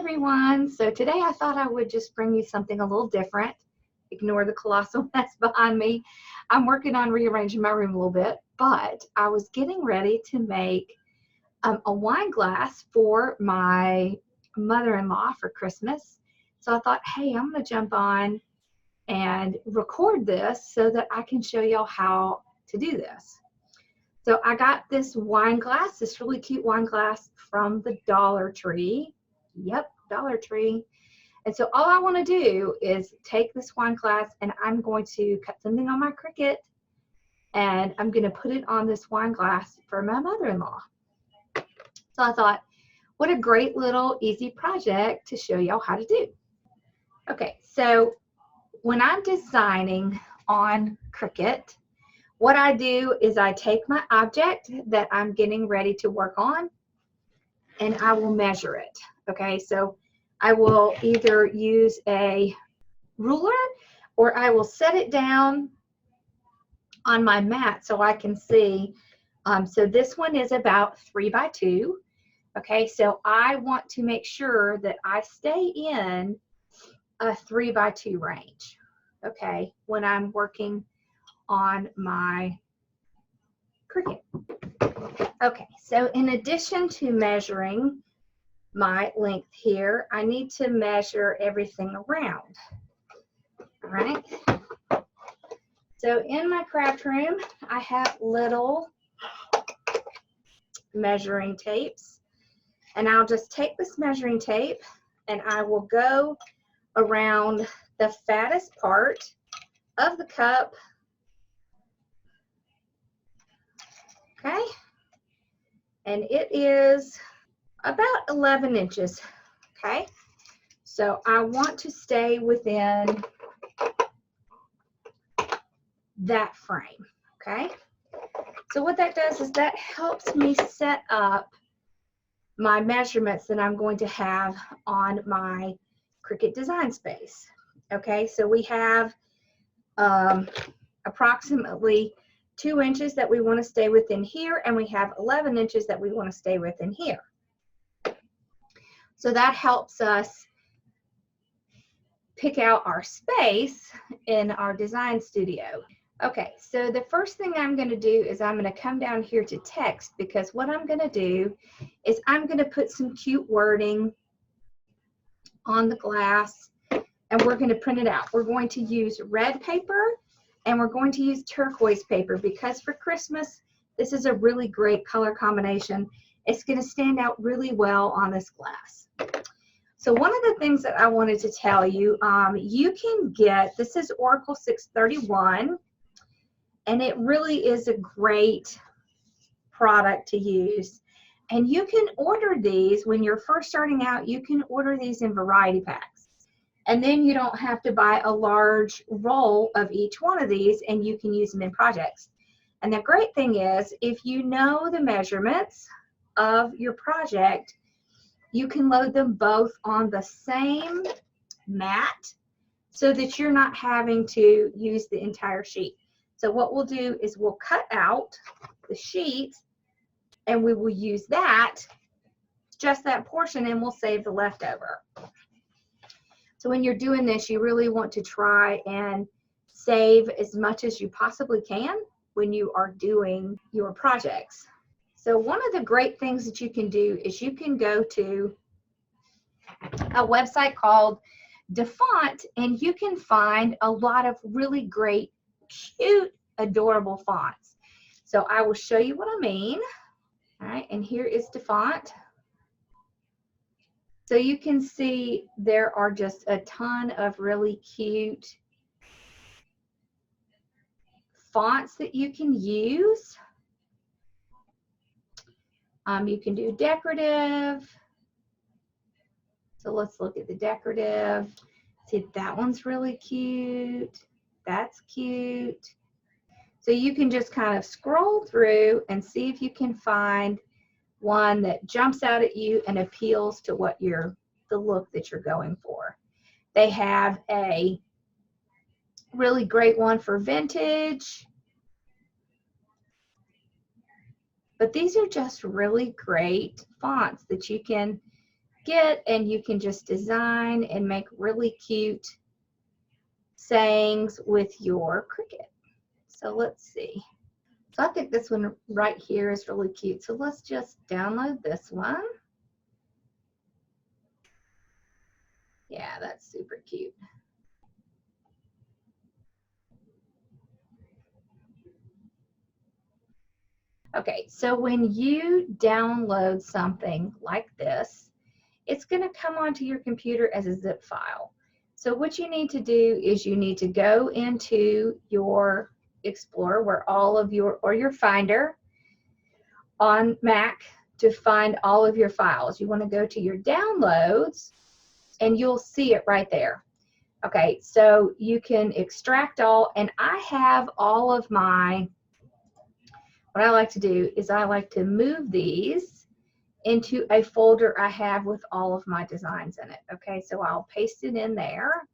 everyone. So today I thought I would just bring you something a little different. Ignore the colossal mess behind me. I'm working on rearranging my room a little bit, but I was getting ready to make a wine glass for my mother-in-law for Christmas. So I thought, hey, I'm going to jump on and record this so that I can show y'all how to do this. So I got this wine glass, this really cute wine glass from the Dollar Tree. Yep, Dollar Tree. And so all I want to do is take this wine glass and I'm going to cut something on my Cricut and I'm going to put it on this wine glass for my mother-in-law. So I thought, what a great little easy project to show y'all how to do. Okay, so when I'm designing on Cricut, what I do is I take my object that I'm getting ready to work on and I will measure it. Okay, so I will either use a ruler or I will set it down on my mat so I can see. So this one is about 3 by 2. Okay, so I want to make sure that I stay in a 3 by 2 range. Okay, when I'm working on my Cricut. Okay, so in addition to measuring my length here, I need to measure everything around. All right. So in my craft room, I have little measuring tapes, and I'll just take this measuring tape and I will go around the fattest part of the cup. Okay, and it is about 11 inches. Okay, so I want to stay within that frame. Okay, so what that does is that helps me set up my measurements that I'm going to have on my Cricut design space. Okay, so we have approximately 2 inches that we want to stay within here, and we have 11 inches that we want to stay within here. So that helps us pick out our space in our design studio. Okay, so the first thing I'm going to do is I'm going to come down here to text, because what I'm going to do is I'm going to put some cute wording on the glass and we're going to print it out. We're going to use red paper and we're going to use turquoise paper, because for Christmas, this is a really great color combination. It's going to stand out really well on this glass. So one of the things that I wanted to tell you, you can get, this is Oracle 631, and it really is a great product to use. And you can order these when you're first starting out. You can order these in variety packs. And then you don't have to buy a large roll of each one of these, and you can use them in projects. And the great thing is, if you know the measurements of your project, you can load them both on the same mat so that you're not having to use the entire sheet. So what we'll do is we'll cut out the sheet and we will use that, just that portion, and we'll save the leftover. So when you're doing this, you really want to try and save as much as you possibly can when you are doing your projects. So one of the great things that you can do is you can go to a website called DeFont, and you can find a lot of really great, cute, adorable fonts. So I will show you what I mean. All right, and here is DeFont. So you can see there are just a ton of really cute fonts that you can use. You can do decorative. So let's look at the decorative. See, that one's really cute. That's cute. So you can just kind of scroll through and see if you can find one that jumps out at you and appeals to what the look that you're going for. They have a really great one for vintage. But these are just really great fonts that you can get, and you can just design and make really cute sayings with your Cricut. So let's see. So I think this one right here is really cute. So let's just download this one. Yeah, that's super cute. Okay, so when you download something like this, it's going to come onto your computer as a zip file. So what you need to do is you need to go into your Explorer, where all of your, or your Finder on Mac, to find all of your files. You want to go to your downloads and you'll see it right there. Okay, so you can extract all, and I have all of my, what I like to do is I like to move these into a folder I have with all of my designs in it. Okay, so I'll paste it in there.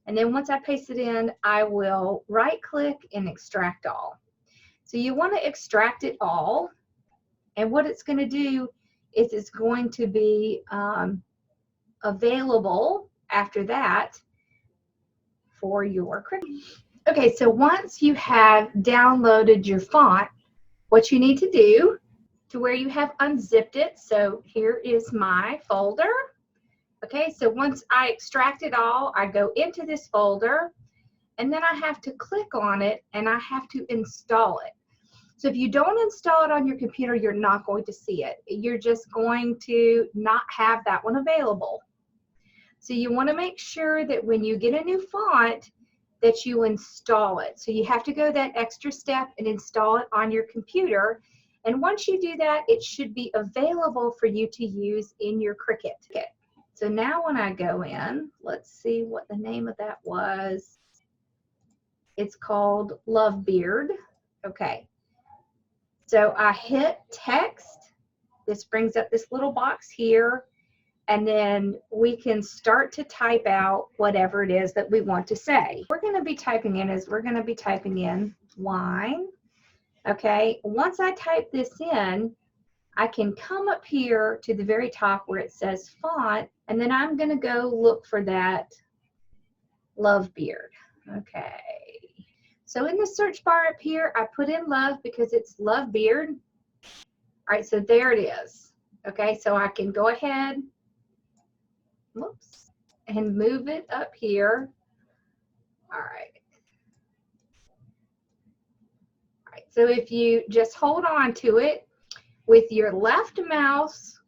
And then once I paste it in, I will right click and extract all. So you want to extract it all. And what it's going to do is it's going to be available after that for your Cricut. Okay, so once you have downloaded your font, what you need to do to where you have unzipped it, so here is my folder. Okay, so once I extract it all, I go into this folder, and then I have to click on it and I have to install it. So if you don't install it on your computer, you're not going to see it. You're just going to not have that one available. So you want to make sure that when you get a new font, that you install it. So you have to go that extra step and install it on your computer. And once you do that, it should be available for you to use in your Cricut. Okay. So now when I go in, let's see what the name of that was. It's called Love Beard. Okay. So I hit text. This brings up this little box here. And then we can start to type out whatever it is that we want to say. We're going to be typing in wine. Okay. Once I type this in, I can come up here to the very top where it says font, and then I'm going to go look for that Love Beard. Okay. So in the search bar up here, I put in love because it's Love Beard. All right, so there it is. Okay, so I can go ahead, whoops, and move it up here. All right. All right, so if you just hold on to it with your left mouse,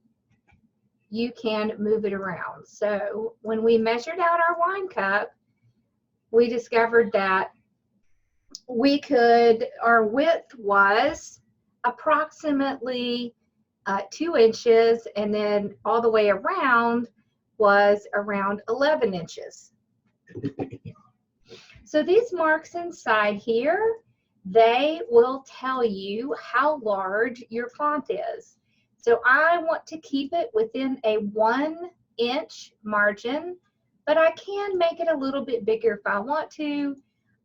you can move it around. So when we measured out our wine cup, we discovered that we could, our width was approximately 2 inches, and then all the way around was around 11 inches. So these marks inside here, they will tell you how large your font is. So I want to keep it within a 1 inch margin, but I can make it a little bit bigger if I want to.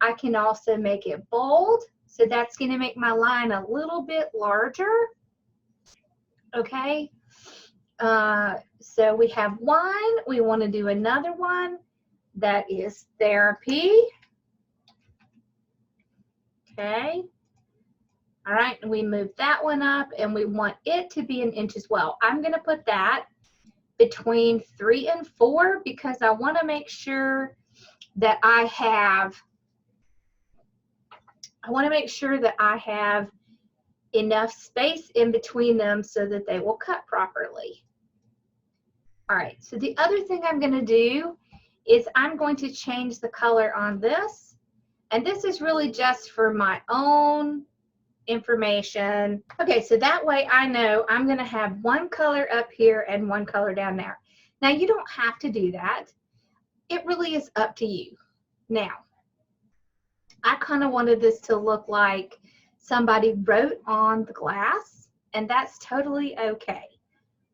I can also make it bold, so that's going to make my line a little bit larger. Okay, so we have wine. We want to do another one that is therapy. Okay, all right, and we move that one up, and we want it to be 1 inch as well. I'm going to put that between 3 and 4 because I want to make sure that I have enough space in between them so that they will cut properly. All right, so the other thing I'm going to do is I'm going to change the color on this. And this is really just for my own information. Okay, so that way I know I'm going to have one color up here and one color down there. Now, you don't have to do that. It really is up to you. Now, I kind of wanted this to look like somebody wrote on the glass, and that's totally okay,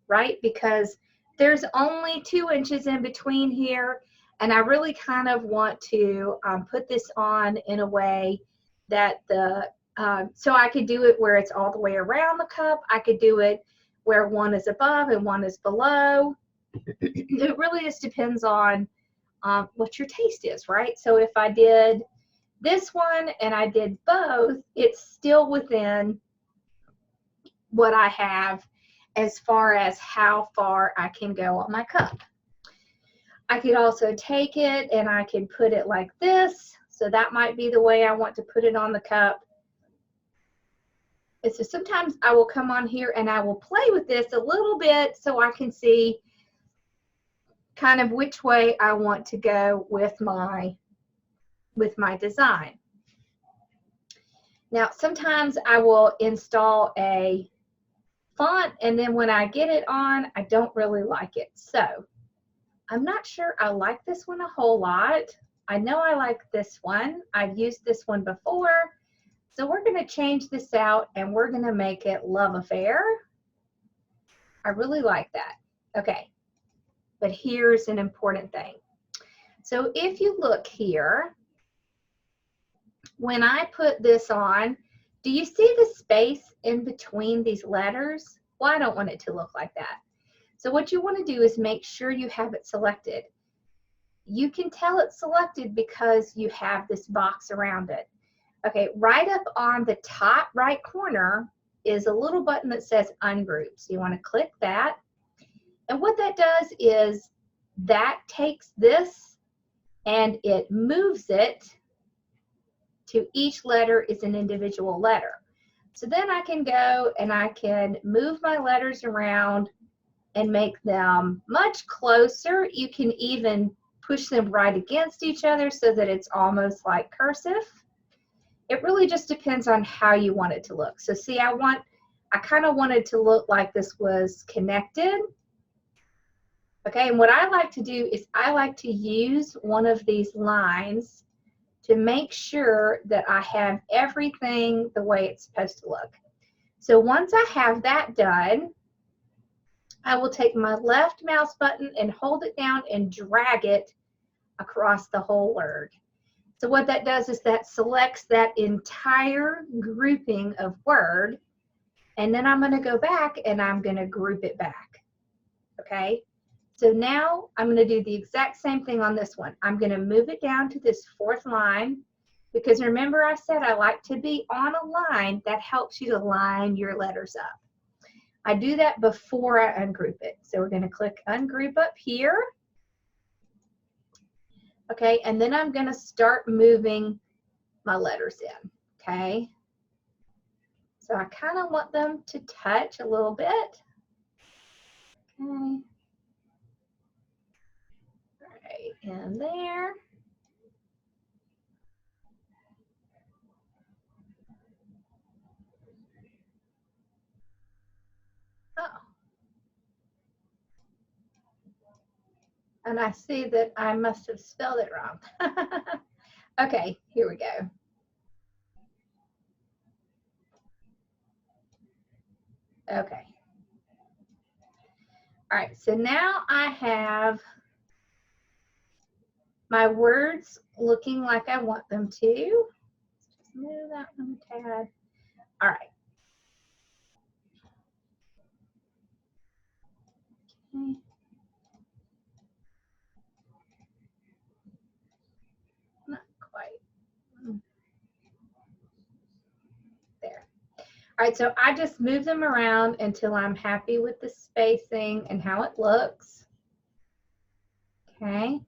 right? Because there's only 2 inches in between here, and I really kind of want to put this on in a way that so I could do it where it's all the way around the cup. I could do it where one is above and one is below. It really just depends on what your taste is, right? So if I did this one and I did both, it's still within what I have as far as how far I can go on my cup. I could also take it and I can put it like this. So that might be the way I want to put it on the cup. And so sometimes I will come on here and I will play with this a little bit so I can see kind of which way I want to go with my design. Now, sometimes I will install a font, and then when I get it on, I don't really like it. So I'm not sure I like this one a whole lot. I know I like this one. I've used this one before. So we're going to change this out and we're going to make it Love Affair. I really like that. Okay, but here's an important thing. So if you look here, when I put this on, do you see the space in between these letters? Well, I don't want it to look like that. So what you want to do is make sure you have it selected. You can tell it's selected because you have this box around it. Okay, right up on the top right corner is a little button that says Ungroup. So you want to click that. And what that does is that takes this and it moves it to each letter is an individual letter. So then I can go and I can move my letters around and make them much closer. You can even push them right against each other so that it's almost like cursive. It really just depends on how you want it to look. So see, I kind of wanted to look like this was connected. Okay, and what I like to do is I like to use one of these lines to make sure that I have everything the way it's supposed to look. So once I have that done, I will take my left mouse button and hold it down and drag it across the whole word. So what that does is that selects that entire grouping of word, and then I'm going to go back and I'm going to group it back. Okay, so now I'm going to do the exact same thing on this one. I'm going to move it down to this fourth line, because remember I said I like to be on a line that helps you to line your letters up. I do that before I ungroup it. So we're going to click Ungroup up here. Okay, and then I'm going to start moving my letters in. Okay, so I kind of want them to touch a little bit. Okay, right in there. Oh, and I see that I must have spelled it wrong. Okay, here we go. Okay. All right, so now I have my words looking like I want them to. Let's just move that one a tad. All right. Okay. Not quite. There. All right, so I just move them around until I'm happy with the spacing and how it looks. Okay,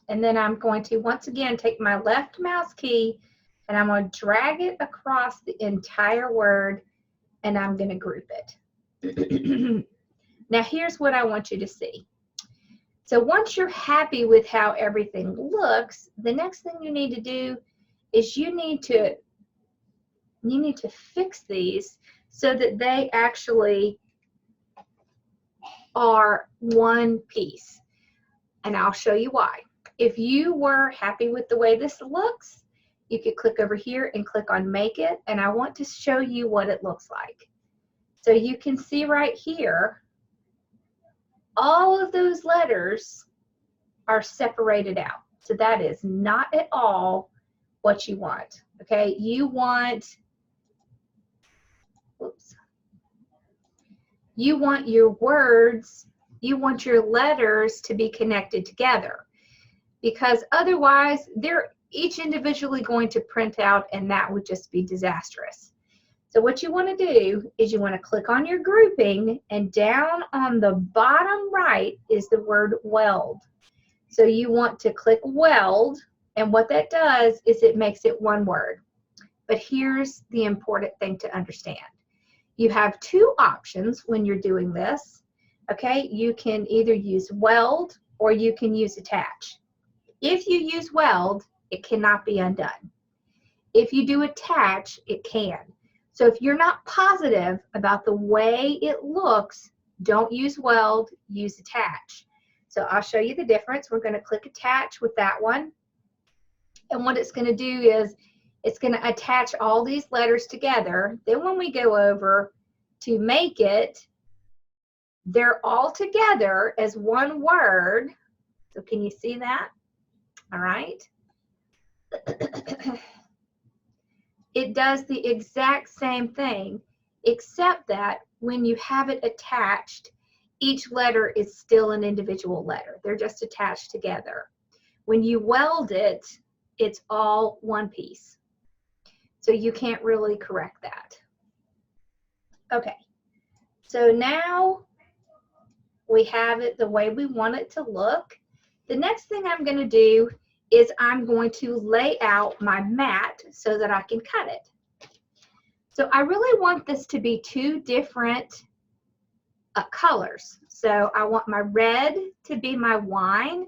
and then I'm going to once again take my left mouse key and I'm going to drag it across the entire word and I'm going to group it. Now here's what I want you to see. So once you're happy with how everything looks, the next thing you need to do is you need to fix these so that they actually are one piece. And I'll show you why. If you were happy with the way this looks, you could click over here and click on Make It, and I want to show you what it looks like. So you can see right here, all of those letters are separated out. So that is not at all what you want. Okay, you want, whoops. You want your words, you want your letters to be connected together, because otherwise they're each individually going to print out, and that would just be disastrous. So what you want to do is you want to click on your grouping, and down on the bottom right is the word weld. So you want to click weld, and what that does is it makes it one word. But here's the important thing to understand. You have two options when you're doing this. Okay, you can either use weld or you can use attach. If you use weld, it cannot be undone. If you do attach, it can. So if you're not positive about the way it looks, don't use weld, use attach. So I'll show you the difference. We're going to click attach with that one. And what it's going to do is it's going to attach all these letters together. Then when we go over to make it, they're all together as one word. So can you see that? All right. It does the exact same thing, except that when you have it attached, each letter is still an individual letter. They're just attached together. When you weld it, it's all one piece. So you can't really correct that. Okay, so now we have it the way we want it to look. The next thing I'm going to do is I'm going to lay out my mat so that I can cut it. So I really want this to be two different colors. So I want my red to be my wine,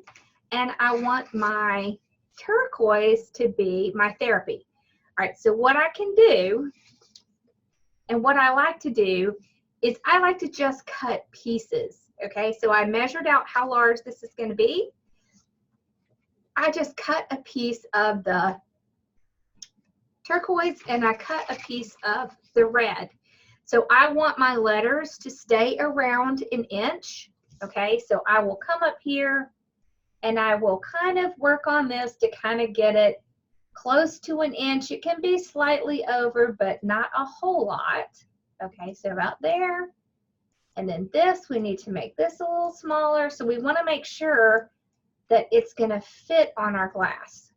and I want my turquoise to be my therapy. All right, so what I can do, and what I like to do, is I like to just cut pieces. Okay, so I measured out how large this is going to be. I just cut a piece of the turquoise and I cut a piece of the red. So I want my letters to stay around an inch. Okay, so I will come up here and I will kind of work on this to kind of get it close to an inch. It can be slightly over, but not a whole lot. Okay, so about there. And then this, we need to make this a little smaller. So we want to make sure that it's going to fit on our glass.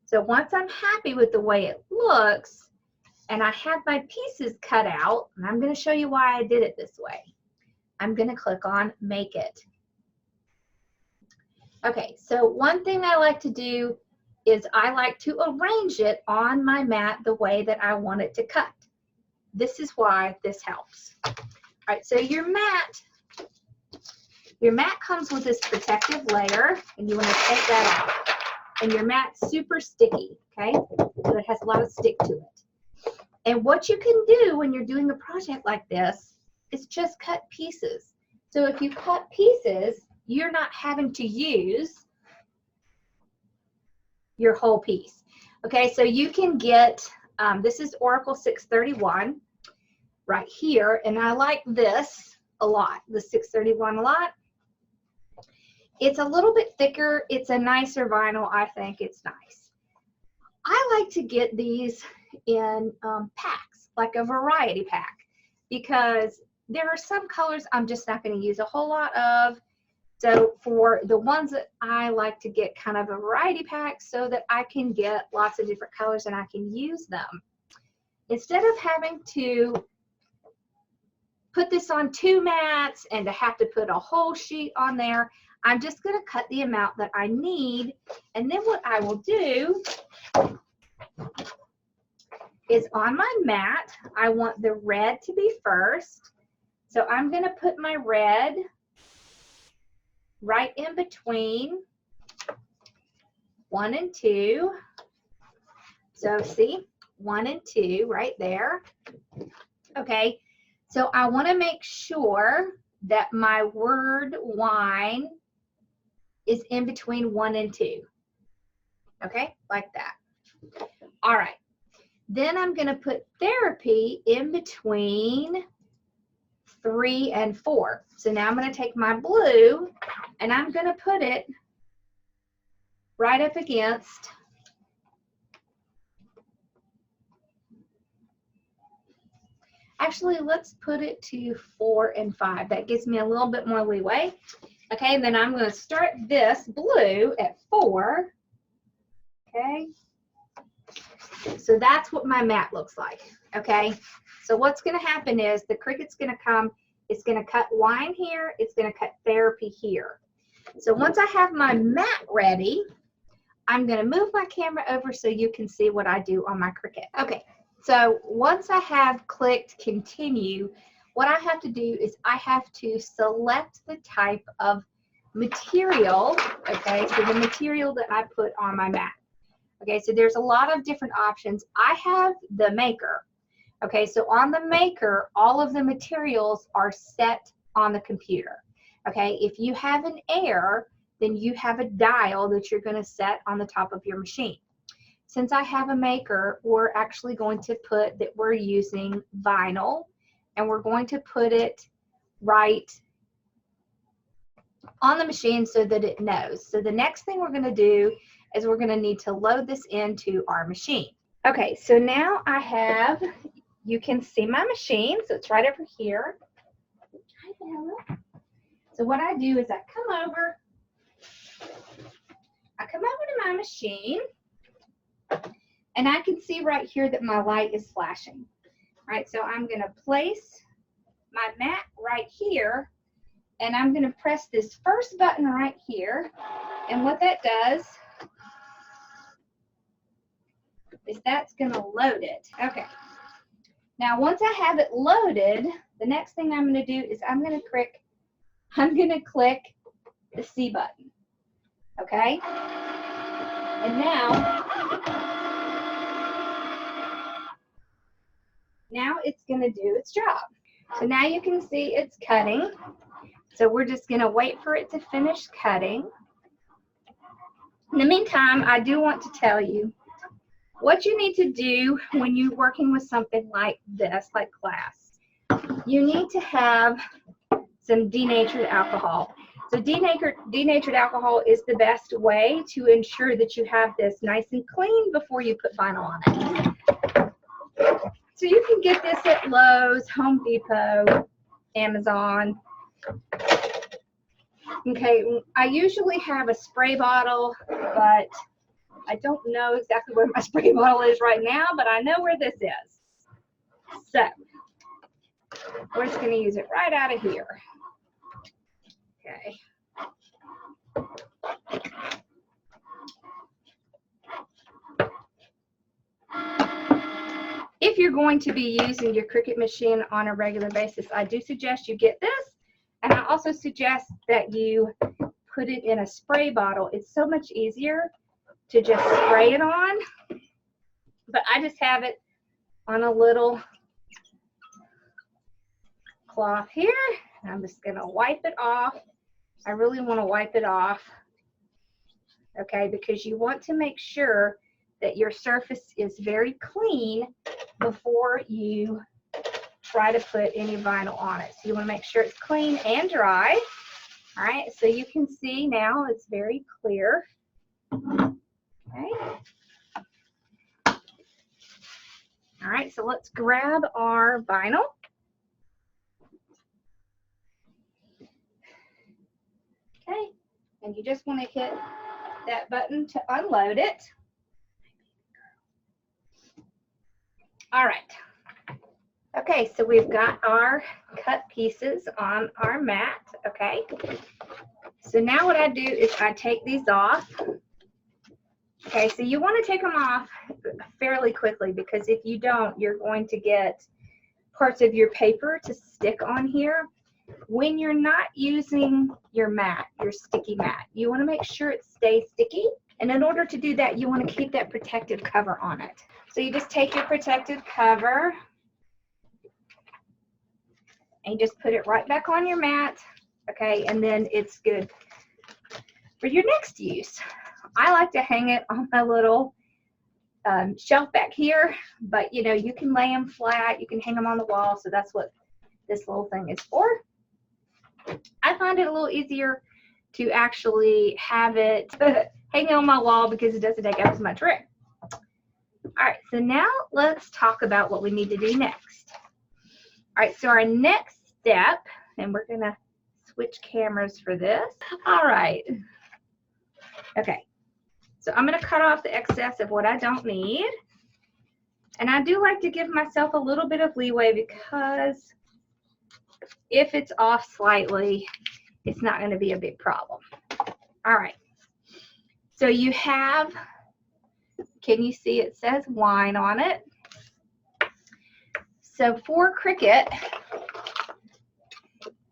So once I'm happy with the way it looks and I have my pieces cut out, and I'm going to show you why I did it this way, I'm going to click on Make It. Okay, so one thing I like to do is I like to arrange it on my mat the way that I want it to cut. This is why this helps. All right, so your mat comes with this protective layer, and you want to take that out. And your mat's super sticky, okay? So it has a lot of stick to it. And what you can do when you're doing a project like this is just cut pieces. So if you cut pieces, you're not having to use your whole piece. Okay, so you can get, this is Oracle 631 right here, and I like this a lot, the 631 a lot. It's a little bit thicker. It's a nicer vinyl. I think it's nice. I like to get these in packs, like a variety pack, because there are some colors I'm just not going to use a whole lot of. So for the ones that I like to get kind of a variety pack so that I can get lots of different colors and I can use them. Instead of having to put this on 2 mats and to have to put a whole sheet on there, I'm just going to cut the amount that I need, and then what I will do is on my mat, I want the red to be first. So I'm going to put my red right in between 1 and 2. So see, 1 and 2 right there. Okay, so I want to make sure that my word wine is in between 1 and 2. Okay, like that. All right. Then I'm going to put therapy in between 3 and 4. So now I'm going to take my blue and I'm going to put it right up against Actually, let's put it to 4 and 5. That gives me a little bit more leeway. Okay, then I'm going to start this blue at 4. Okay, so that's what my mat looks like. Okay, so what's going to happen is the Cricut's going to come, it's going to cut line here, it's going to cut therapy here. So once I have my mat ready, I'm going to move my camera over so you can see what I do on my Cricut. Okay, so once I have clicked continue, what I have to do is I have to select the type of material, okay, so the material that I put on my mat. Okay, so there's a lot of different options. I have the maker. Okay, so on the maker, all of the materials are set on the computer. Okay, if you have an air, then you have a dial that you're going to set on the top of your machine. Since I have a maker, we're actually going to put that we're using vinyl, and we're going to put it right on the machine so that it knows. So the next thing we're going to do is we're going to need to load this into our machine. Okay, so now I have, you can see my machine, so it's right over here. Hi, Bella. So what I do is I come over to my machine, and I can see right here that my light is flashing. All right, so I'm going to place my mat right here, and I'm going to press this first button right here, and what that does is that's going to load it. Okay. Now, once I have it loaded, the next thing I'm going to do is I'm going to click the C button. Okay? And now it's going to do its job. So now you can see it's cutting. So we're just going to wait for it to finish cutting. In the meantime, I do want to tell you what you need to do when you're working with something like this, like glass. You need to have some denatured alcohol. So denatured alcohol is the best way to ensure that you have this nice and clean before you put vinyl on it. So you can get this at Lowe's, Home Depot, Amazon. Okay, I usually have a spray bottle, but I don't know exactly where my spray bottle is right now, but I know where this is. So we're just going to use it right out of here. Okay. If you're going to be using your Cricut machine on a regular basis, I do suggest you get this, and I also suggest that you put it in a spray bottle. It's so much easier to just spray it on, but I just have it on a little cloth here. I'm just going to wipe it off. I really want to wipe it off, okay, because you want to make sure that your surface is very clean before you try to put any vinyl on it. So you want to make sure it's clean and dry. All right, so you can see now it's very clear. Okay. All right, so let's grab our vinyl. Okay, and you just want to hit that button to unload it. All right. Okay, so we've got our cut pieces on our mat, okay? So now what I do is I take these off. Okay, so you want to take them off fairly quickly, because if you don't, you're going to get parts of your paper to stick on here. When you're not using your mat, your sticky mat, you want to make sure it stays sticky. And in order to do that, you want to keep that protective cover on it. So you just take your protective cover and you just put it right back on your mat, okay, and then it's good for your next use. I like to hang it on my little shelf back here, but you know, you can lay them flat, you can hang them on the wall, so that's what this little thing is for. I find it a little easier to actually have it hang on my wall because it doesn't take up as much room. All right, so now let's talk about what we need to do next. All right, so our next step, and we're gonna switch cameras for this. All right. Okay, so I'm gonna cut off the excess of what I don't need. And I do like to give myself a little bit of leeway because if it's off slightly, it's not gonna be a big problem. All right, so you have, can you see it says wine on it? So for Cricut,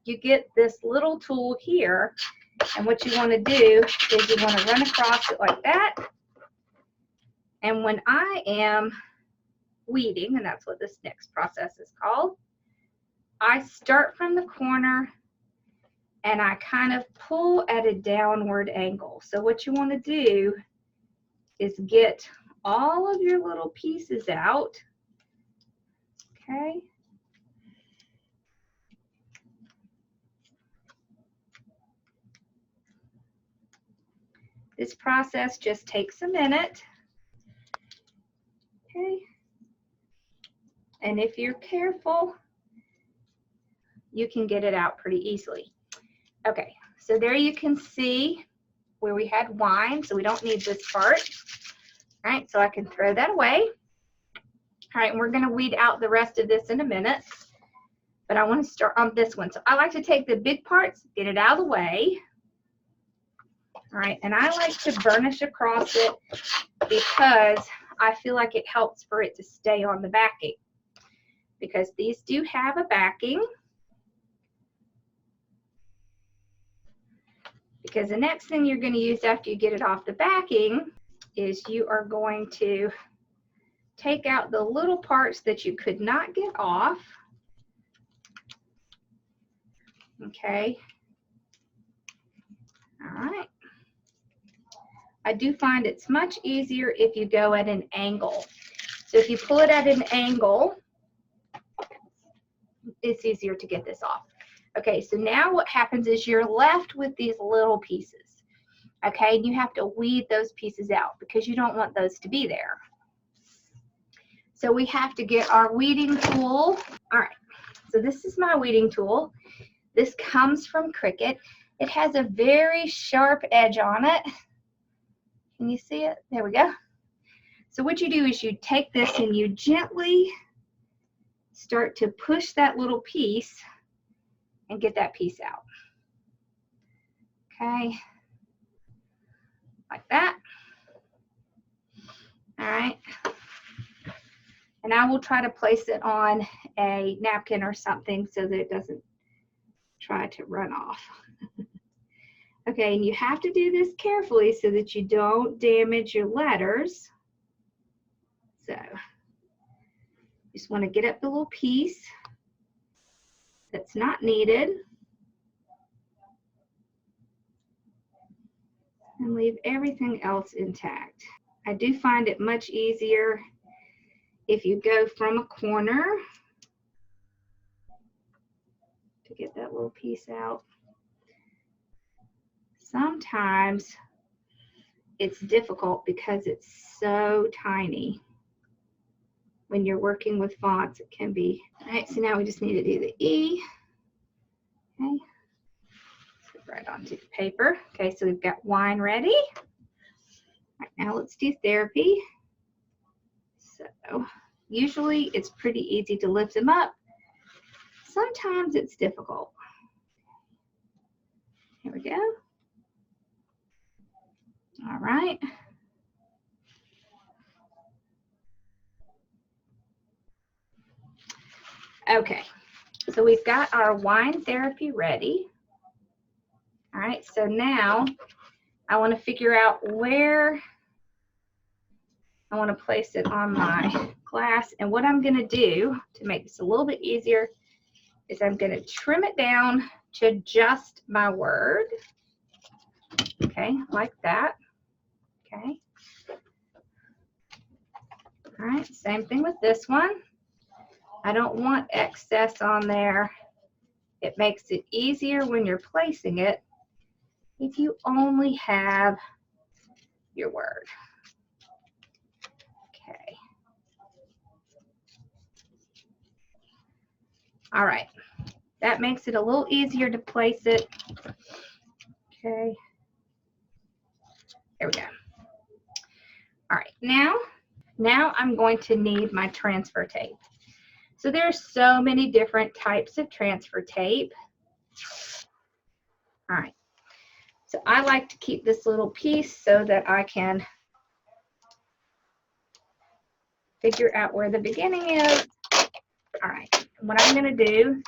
you get this little tool here, and what you want to do is you want to run across it like that. And when I am weeding, and that's what this next process is called, I start from the corner and I kind of pull at a downward angle. So what you want to do is get all of your little pieces out. Okay. This process just takes a minute. Okay. And if you're careful, you can get it out pretty easily. Okay, so there you can see where we had wine, so we don't need this part. All right, so I can throw that away. All right, and we're gonna weed out the rest of this in a minute, but I wanna start on this one. So I like to take the big parts, get it out of the way. All right, and I like to burnish across it because I feel like it helps for it to stay on the backing, because these do have a backing. Because the next thing you're going to use after you get it off the backing is you are going to take out the little parts that you could not get off. Okay. All right. I do find it's much easier if you go at an angle. So if you pull it at an angle, it's easier to get this off. Okay, so now what happens is you're left with these little pieces. Okay, and you have to weed those pieces out because you don't want those to be there. So we have to get our weeding tool. All right, so this is my weeding tool. This comes from Cricut. It has a very sharp edge on it. Can you see it? There we go. So what you do is you take this and you gently start to push that little piece and get that piece out. Okay, like that. All right. And I will try to place it on a napkin or something so that it doesn't try to run off. Okay, and you have to do this carefully so that you don't damage your letters. So, just want to get up the little piece that's not needed and leave everything else intact. I do find it much easier if you go from a corner to get that little piece out. Sometimes it's difficult because it's so tiny. When you're working with fonts, it can be. All right, so now we just need to do the E. Okay, let's go right onto the paper. Okay, so we've got wine ready. All right, now let's do therapy. So usually it's pretty easy to lift them up. Sometimes it's difficult. Here we go. All right. Okay, so we've got our wine therapy ready. All right, so now I want to figure out where I want to place it on my glass. And what I'm going to do to make this a little bit easier is I'm going to trim it down to just my word. Okay, like that. Okay. All right, same thing with this one. I don't want excess on there. It makes it easier when you're placing it if you only have your word. Okay. All right, that makes it a little easier to place it. Okay, there we go. All right, now I'm going to need my transfer tape. So there's so many different types of transfer tape. All right, so I like to keep this little piece so that I can figure out where the beginning is. All right, what I'm going to do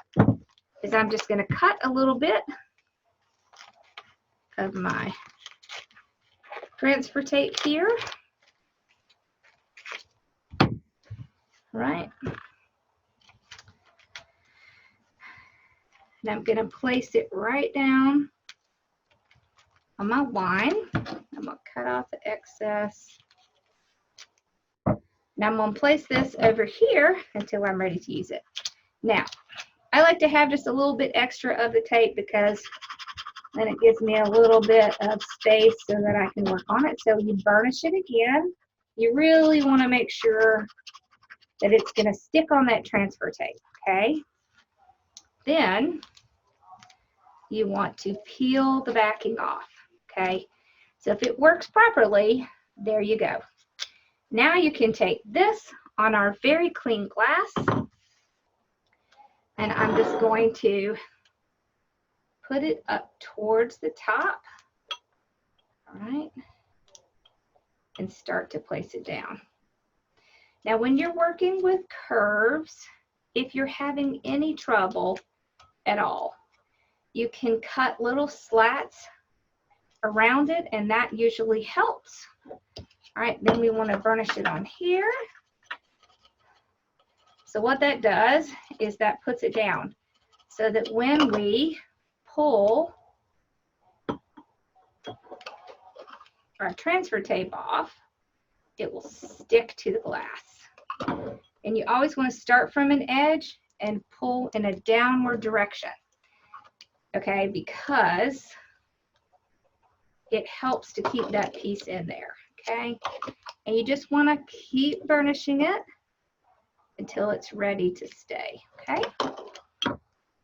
is I'm just going to cut a little bit of my transfer tape here. All right. And I'm going to place it right down on my wine. I'm going to cut off the excess. Now I'm going to place this over here until I'm ready to use it. Now, I like to have just a little bit extra of the tape because then it gives me a little bit of space so that I can work on it. So you burnish it again. You really want to make sure that it's going to stick on that transfer tape, okay? Then you want to peel the backing off, okay? So if it works properly, there you go. Now you can take this on our very clean glass, and I'm just going to put it up towards the top, all right, and start to place it down. Now when you're working with curves, if you're having any trouble at all, you can cut little slats around it, and that usually helps. All right, then we want to burnish it on here. So what that does is that puts it down so that when we pull our transfer tape off, it will stick to the glass. And you always want to start from an edge and pull in a downward direction, okay, because it helps to keep that piece in there, okay? And you just want to keep burnishing it until it's ready to stay, okay? So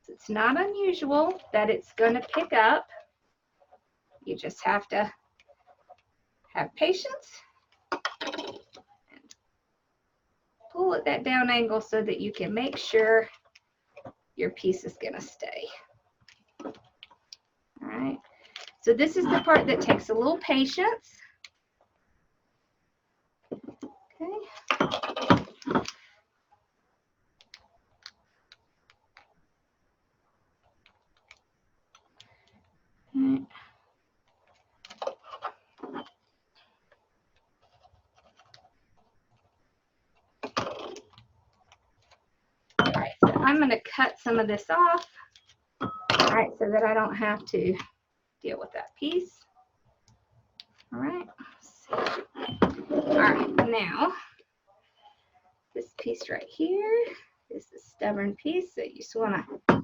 it's not unusual that it's going to pick up. You just have to have patience and pull at that down angle so that you can make sure your piece is going to stay. All right. So this is the part that takes a little patience. Okay. All right, so I'm going to cut some of this off, all right, so that I don't have to deal with that piece. All right, all right, now this piece right here is the stubborn piece, so you just want to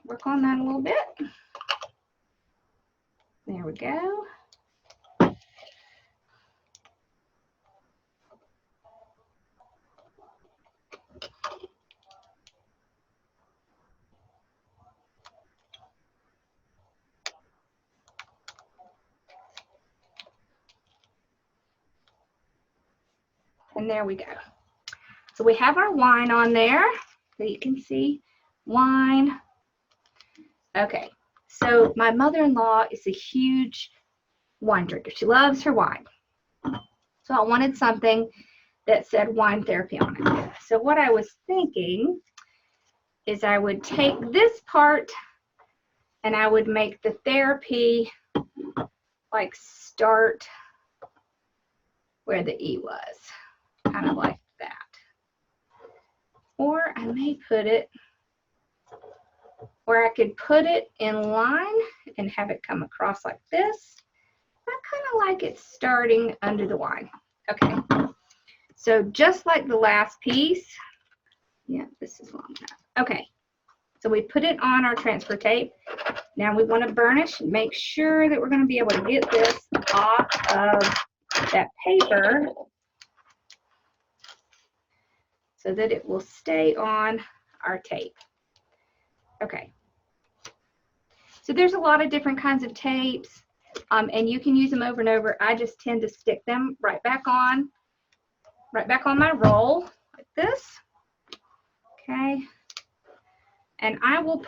work on that a little bit. There we go. And there we go. So we have our wine on there, so you can see wine. Okay, so my mother-in-law is a huge wine drinker. She loves her wine. So I wanted something that said wine therapy on it. So what I was thinking is I would take this part and I would make the therapy like start where the E was, kind of like that. Or I may put it where I could put it in line and have it come across like this. I kind of like it starting under the wine. Okay, so just like the last piece, yeah, this is long enough. Okay, so we put it on our transfer tape. Now we want to burnish and make sure that we're going to be able to get this off of that paper so that it will stay on our tape. Okay. So there's a lot of different kinds of tapes, and you can use them over and over. I just tend to stick them right back on my roll like this. Okay. And I will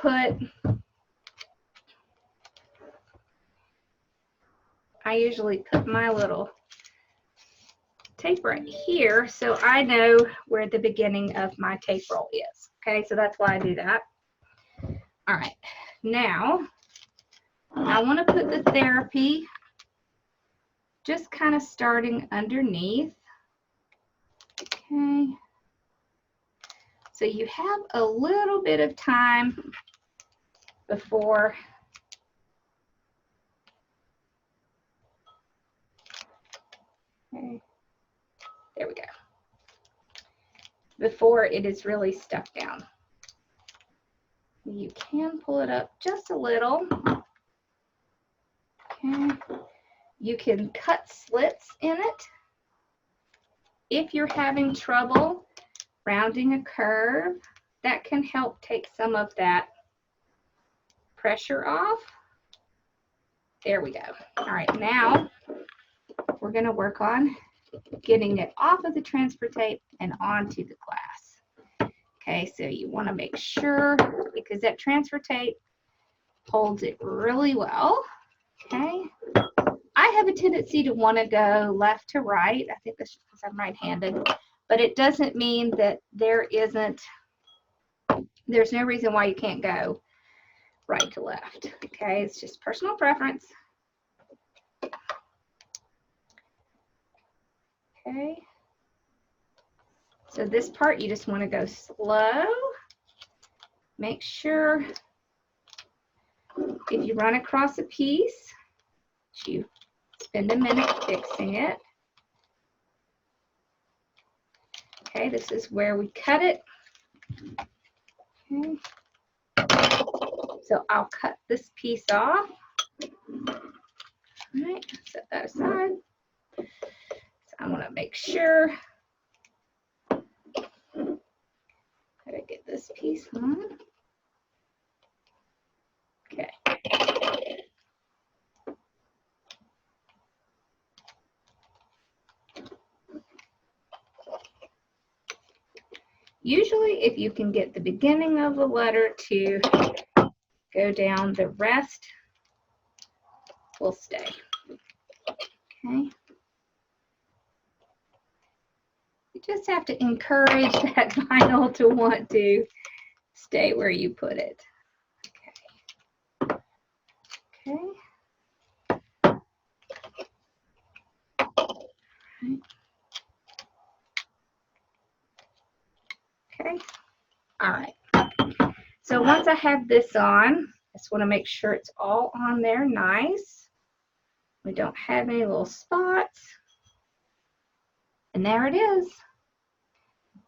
I usually put my little tape right here so I know where the beginning of my tape roll is. Okay, so that's why I do that. All right, now I want to put the therapy just kind of starting underneath. Okay, so you have a little bit of time before okay, there we go, before it is really stuck down. You can pull it up just a little. Okay. You can cut slits in it if you're having trouble rounding a curve. That can help take some of that pressure off. There we go. All right, now we're going to work on getting it off of the transfer tape and onto the glass. Okay, so you want to make sure, because that transfer tape holds it really well. Okay, I have a tendency to want to go left to right. I think that's just because I'm right-handed, but it doesn't mean that there's no reason why you can't go right to left. Okay, it's just personal preference. Okay, so this part you just want to go slow. Make sure if you run across a piece, you spend a minute fixing it. Okay, this is where we cut it. Okay. So I'll cut this piece off. All right, set that aside. So I want to make sure that I get this piece on. Okay. Usually, if you can get the beginning of the letter to go down, the rest will stay. Okay. You just have to encourage that vinyl to want to stay where you put it. Okay. Okay. Okay. All right. So once I have this on, I just want to make sure it's all on there nice. We don't have any little spots. And there it is.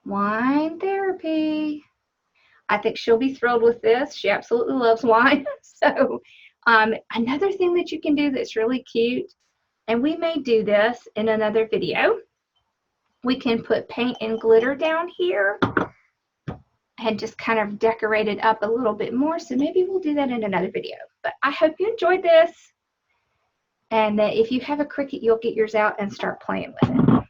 Wine therapy. I think she'll be thrilled with this. She absolutely loves wine. So another thing that you can do that's really cute, and we may do this in another video, we can put paint and glitter down here and just kind of decorate it up a little bit more. So maybe we'll do that in another video. But I hope you enjoyed this. And if you have a Cricut, you'll get yours out and start playing with it.